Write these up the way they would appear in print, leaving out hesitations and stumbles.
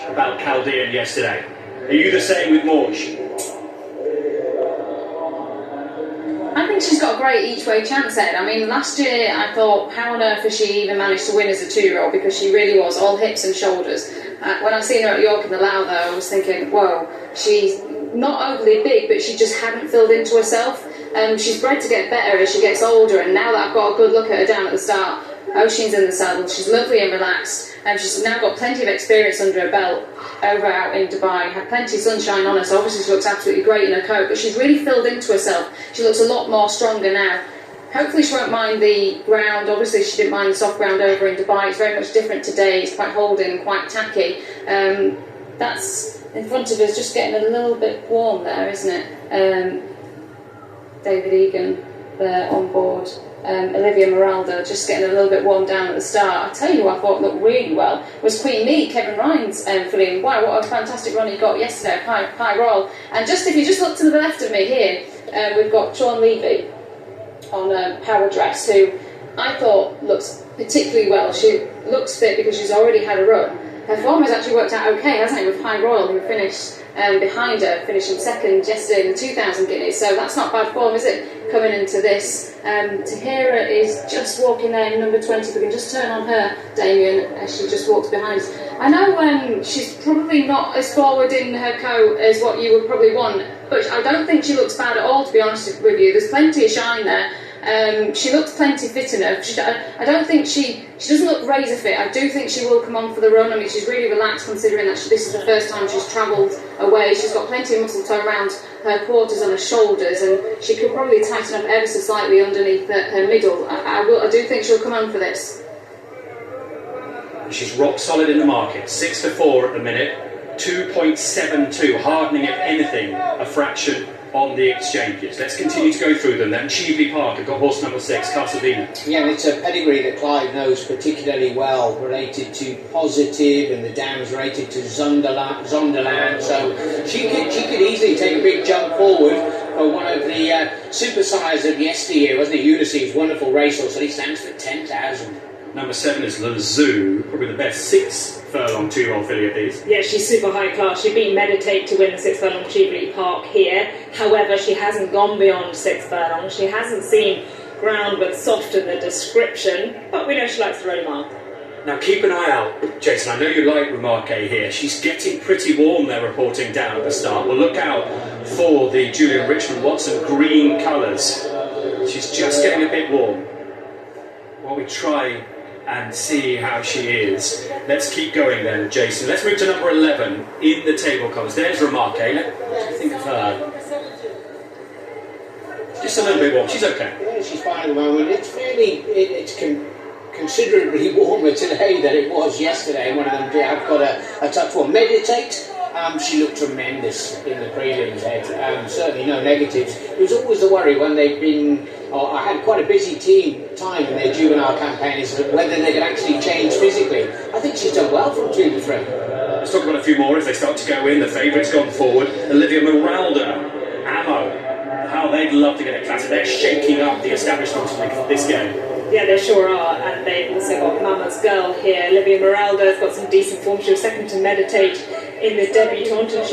about Chaldean yesterday. Are you the same with Mawj? I think she's got a great each-way chance, Ed. I mean, last year I thought, how on earth has she even managed to win as a 2-year-old? Because she really was all hips and shoulders. When I seen her at York in the Lau, though, I was thinking, whoa, she's not overly big, but she just hadn't filled into herself. She's bred to get better as she gets older, and now that I've got a good look at her down at the start, Oisin's in the saddle, she's lovely and relaxed, and she's now got plenty of experience under her belt over out in Dubai, had plenty of sunshine on her, so obviously she looks absolutely great in her coat, but she's really filled into herself. She looks a lot more stronger now. Hopefully she won't mind the ground. Obviously she didn't mind the soft ground over in Dubai. It's very much different today. It's quite holding and quite tacky. That's in front of us, just getting a little bit warm there, isn't it? David Egan there on board. Olivia Moralda just getting a little bit warm down at the start. I tell you who I thought looked really well was Queen Meat, Kevin Ryan's filling. Wow, what a fantastic run he got yesterday, high roll. And just if you just look to the left of me here, we've got Sean Levy on Power Dress, who I thought looks particularly well. She looks fit because she's already had a run. Her form has actually worked out okay, hasn't it, with High Royal, who finished behind her, finishing second yesterday in the 2,000 Guineas. So that's not bad form, is it, coming into this? Tahiyra is just walking there in number 20. We can just turn on her, Damien, as she just walks behind us. I know she's probably not as forward in her coat as what you would probably want, but I don't think she looks bad at all, to be honest with you. There's plenty of shine there. She looks plenty fit enough. I don't think she doesn't look razor fit. I do think she will come on for the run. I mean, she's really relaxed considering that this is the first time she's travelled away. She's got plenty of muscle tone around her quarters and her shoulders, and she could probably tighten up ever so slightly underneath her middle. I do think she'll come on for this. She's rock solid in the market. 6-4 at the minute. 2.72, hardening if anything a fraction on the exchanges. Let's continue to go through them then. Cheveley Park have got horse number 6, Casavina. Yeah, and it's a pedigree that Clive knows particularly well, related to Positive, and the dam's rated to Zonderland, so she could easily take a big jump forward for one of the super sires of yesteryear, wasn't it? Ulysses, wonderful racehorse, so he stands for 10,000. Number 7 is Lazoo, probably the best 6 furlong 2-year-old filly of these. Yeah, she's super high class. She beat Meditate to win the 6 furlong Cheveley Park here. However, she hasn't gone beyond 6 furlongs. She hasn't seen ground with soft in the description, but we know she likes the run mile. Now keep an eye out, Jason. I know you like Remarque here. She's getting pretty warm, they're reporting down at the start. We'll look out for the Julian Richmond Watson green colours. She's just getting a bit warm. While we try and see how she is. Let's keep going then, Jason. Let's move to number 11 in the table colours. There's Remarque. What do you think of her? Just a little bit warm. She's okay. Yeah, she's fine at the moment. It's considerably warmer today than it was yesterday. One of them, I've got a touch one. Meditate. She looked tremendous in the prelims, Ed. Certainly no negatives. It was always the worry when they've been... I had quite a busy time in their juvenile campaign as to whether they could actually change physically. I think she's done well from 2 to 3. Let's talk about a few more as they start to go in. The favourite's gone forward. Olivia Moralda, Ammo. How they'd love to get a classic. They're shaking up the establishment for this game. Yeah, they sure are, and they've also got Mama's Girl here. Olivia Moralda's got some decent form. She was second to Meditate in the debutante, and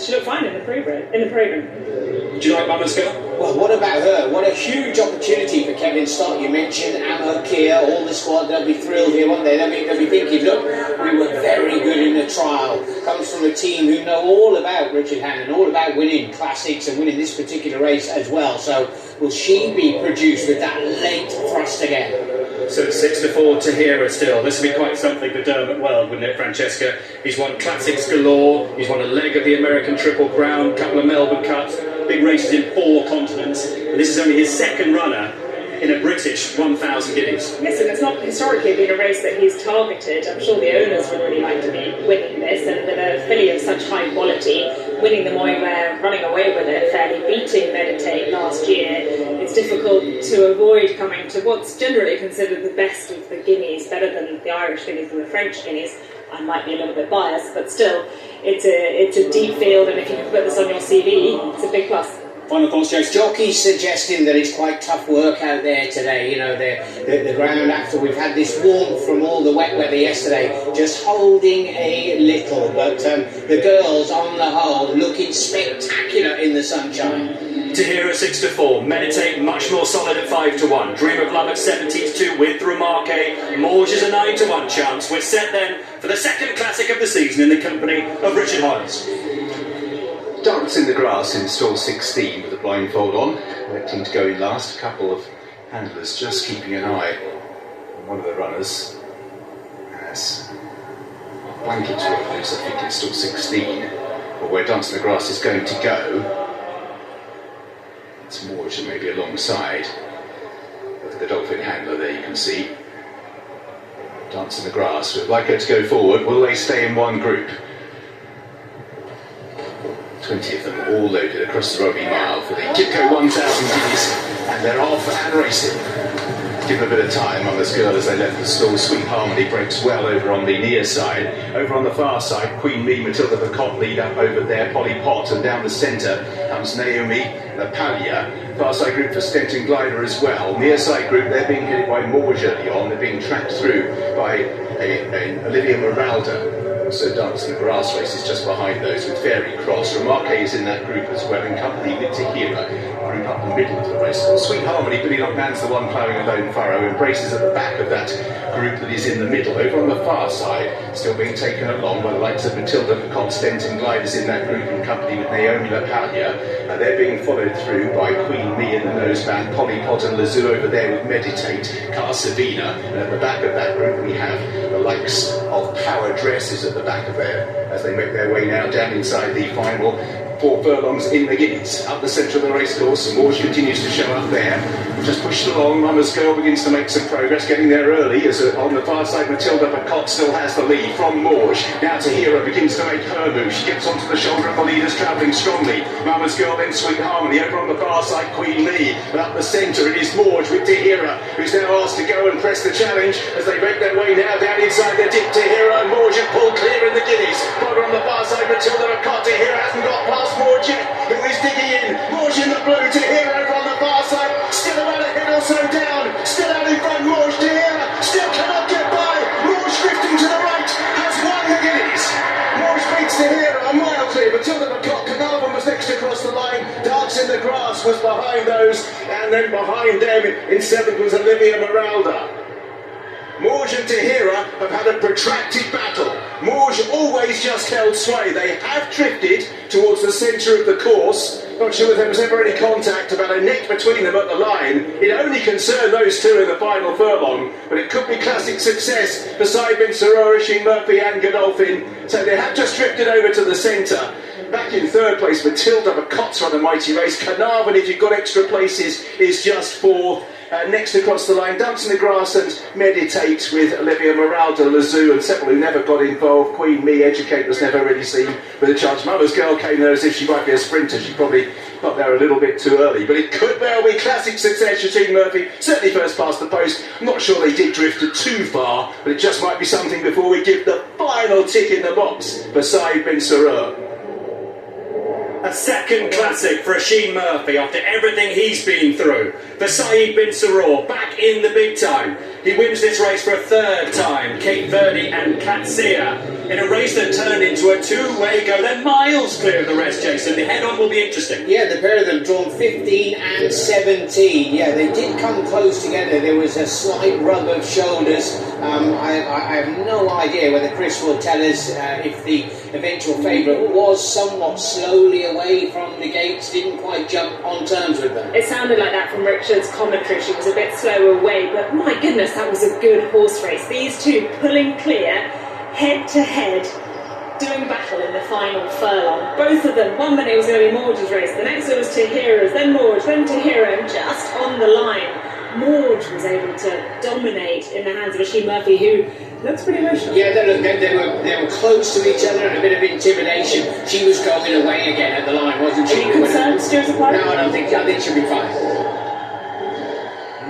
she looked fine in the program. Do you like Mama's Girl? Well, what about her? What a huge opportunity for Kevin Stott. You mentioned Amma, Kia, all the squad. They'll be thrilled here, won't they? They'll be thinking, look, we were very good in the trial. Comes from a team who know all about Richard Hannon, all about winning classics and winning this particular race as well. So will she be produced with that late thrust again? So 6-4 Tahiyra still. This would be quite something for Dermot Weld, wouldn't it, Francesca? He's won classics galore. He's won a leg of the American Triple Crown, a couple of Melbourne Cups, big races in 4 continents. And this is only his second runner in a British 1,000 Guineas. Yes, and it's not historically been a race that he's targeted. I'm sure the owners would really like to be winning this, and with a filly of such high quality, winning the Moyware, running away with it fairly, beating Meditate last year, it's difficult to avoid coming to what's generally considered the best of the Guineas, better than the Irish Guineas and the French Guineas. I might be a little bit biased, but still, it's a deep field, and if you can put this on your CV, it's a big plus. Final thoughts, Jason? Jockey's suggesting that it's quite tough work out there today. You know, the ground, after we've had this warmth from all the wet weather yesterday, just holding a little. But the girls, on the whole, looking spectacular in the sunshine. Tahiyra 6-4, Meditate much more solid at 5-1, Dream of Love at 17-2 with Remarque, Mawj is a 9-1 chance. We're set then for the second classic of the season in the company of Richard Hollis. Dance in the Grass in stall 16 with the blindfold on, electing to go in last. A couple of handlers just keeping an eye on one of the runners as blankets were loose, I think, in stall 16, but where Dance in the Grass is going to go. It's Mawj and maybe alongside. Look at the dolphin handler there, you can see. Dance in the Grass. We'd like her to go forward. Will they stay in one group? 20 of them all loaded across the Robbie Mile for the Kipco 1000 guineas, and they're off and racing. Give them a bit of time on this girl as they left the stall. Sweet Harmony breaks well over on the near side. Over on the far side, Queen Me, Matilda the Cot lead up over there, Polly Pot, and down the centre comes Naomi Lapalia. Far side group for Stenton Glider as well. Near side group, they're being headed by Mawj early on. They're being tracked through by Olivia Moralda. Also Dance in the Grass race is just behind those with Fairy Cross. Remarque is in that group as well, in company with Tahiyra, group up the middle of the race. Sweet Harmony, Billy Knockman's the one ploughing a lone furrow, and Braces at the back of that group that is in the middle. Over on the far side, still being taken along by the likes of Matilda the Cot, Stenton Gliders in that group in company with Naomi Lapalia. They're being followed through by Queen Me in the noseband, Polly Pot and Lazoo over there with Meditate, Carsavina, and at the back of that group we have the likes of Power Dresses at the back of there as they make their way now down inside the final 4 furlongs in the Guineas. Up the centre of the racecourse, Mawj continues to show up there. Just pushed along, Mama's Girl begins to make some progress, getting there early as on the far side Matilda the Cot still has the lead from Mawj. Now Tahiyra begins to make her move. She gets onto the shoulder of the leaders, travelling strongly. Mama's Girl, then Sweet Harmony. Over on the far side, Queen Lee. And up the centre it is Mawj with Tahiyra, who's now asked to go and press the challenge as they make their way now down inside the dip. Tahiyra and Mawj have pulled clear in the Guineas. Over on the far side, Matilda the Cot. Tahiyra hasn't got past Mawj yet, who is digging in. Mawj in the blue, Tahiyra over on the far side, still about a head or so down, still out in front. Mawj, Tahiyra still cannot get by. Mawj drifting to the right, has won the Guineas. Mawj beats Tahiyra a mile clear. Matilda the Cot, Carnarvon was next across the line. Dance in the Grass was behind those, and then behind them in 7th was Olivia Moralda. Mawj and Tahiyra have had a protracted battle. Mawj always just held sway. They have drifted towards the centre of the course. Not sure if there was ever any contact, about a neck between them at the line. It only concerned those two in the final furlong, but it could be classic success for Saib Siror, Oisin Murphy and Godolphin. So they have just drifted over to the centre. Back in 3rd place, Matilda the Cot's run a mighty race. Carnarvon, if you've got extra places, is just 4th. Next across the line, Dance in the Grass and Meditate with Olivia Moralda, Lazoo, and several who never got involved. Queen Me, Educate was never really seen with a charge. Mother's Girl came there as if she might be a sprinter. She probably got there a little bit too early, but it could well be classic success. Oisin Murphy certainly first past the post. I'm not sure they did drift too far, but it just might be something before we give the final tick in the box for Saib bin Siror. A second classic for Oisin Murphy after everything he's been through. For Saib bin Siror, back in the big time. He wins this race for a 3rd time. Cape Verde and Katsia in a race that turned into a 2-way go. They're miles clear of the rest, Jason. The head-on will be interesting. Yeah, the pair of them drawn 15 and 17. Yeah, they did come close together. There was a slight rub of shoulders. I have no idea whether Chris will tell us if the eventual favourite was somewhat slowly away from the gates, didn't quite jump on terms with them. It sounded like that from Richard's commentary. She was a bit slower away, but my goodness, that was a good horse race. These two pulling clear, head to head, doing battle in the final furlong. Both of them, 1 minute it was going to be Mawj's race, the next it was Tahira's, then Mawj, then Tahiyra, and just on the line, Mawj was able to dominate in the hands of Oisin Murphy, who looks pretty emotional. Yeah, they were close to each other and a bit of intimidation. She was going away again at the line, wasn't she? Are you concerned, Stuart Apollo? No, I think she'll be fine.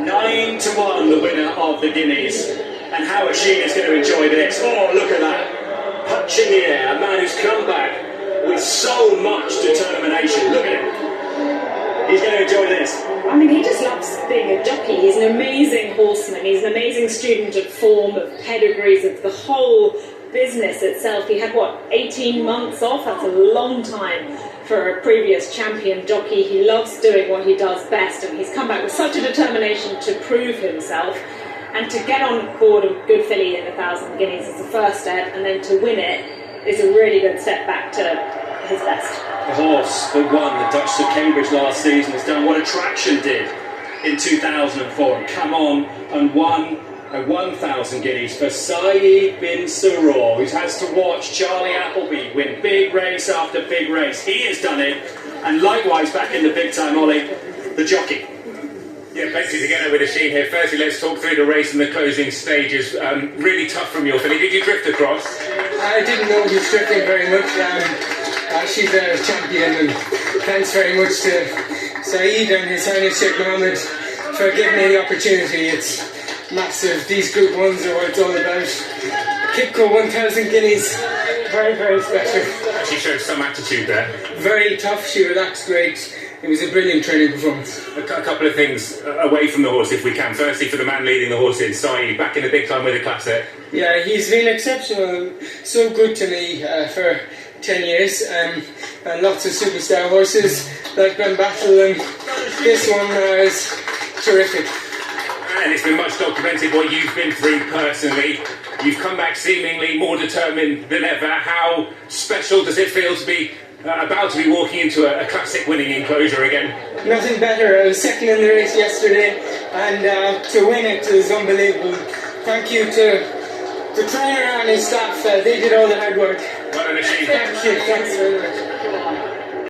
9-1, the winner of the Guineas. And how Oisin is going to enjoy this. Oh, look at that. Punching the air, a man who's come back with so much determination. Look at him. He's going to enjoy this. I mean, he just loves being a jockey. He's an amazing horseman. He's an amazing student of form, of pedigrees, of the whole business itself. He had, 18 months off? That's a long time for a previous champion jockey. He loves doing what he does best, and he's come back with such a determination to prove himself. And to get on board a good filly in 1,000 guineas is the first step, and then to win it is a really good step back to his best. The horse that won the Duchess of Cambridge last season has done what Attraction did in 2004. Come on and won a 1,000 guineas for Saeed bin Saror, who has to watch Charlie Appleby win big race after big race. He has done it, and likewise back in the big time, Ollie, the jockey. Yeah, plenty to get over the sheet here. Firstly, let's talk through the race and the closing stages. Really tough from your filly. Did you drift across? I didn't know he was drifting very much. She's a champion, and thanks very much to Saeed and His Highness Sheikh Mohammed for giving me the opportunity. It's massive. These Group 1s are what it's all about. Kipco 1,000 guineas, very, very special. She showed some attitude there. Very tough, she relaxed great. It was a brilliant training performance. A couple of things away from the horse, if we can. Firstly, for the man leading the horse in, Saeed, back in the big time with the Classic. Yeah, he's been exceptional, so good to me for 10 years, and lots of superstar horses like Ben Battle, and this one is terrific. And it's been much documented what you've been through personally. You've come back seemingly more determined than ever. How special does it feel to be about to be walking into a Classic winning enclosure again? Nothing better. I was second in the race yesterday, and to win it is unbelievable. Thank you to the trainer and his staff. They did all the hard work. Well done, Oisin. Thank you. Thanks very much.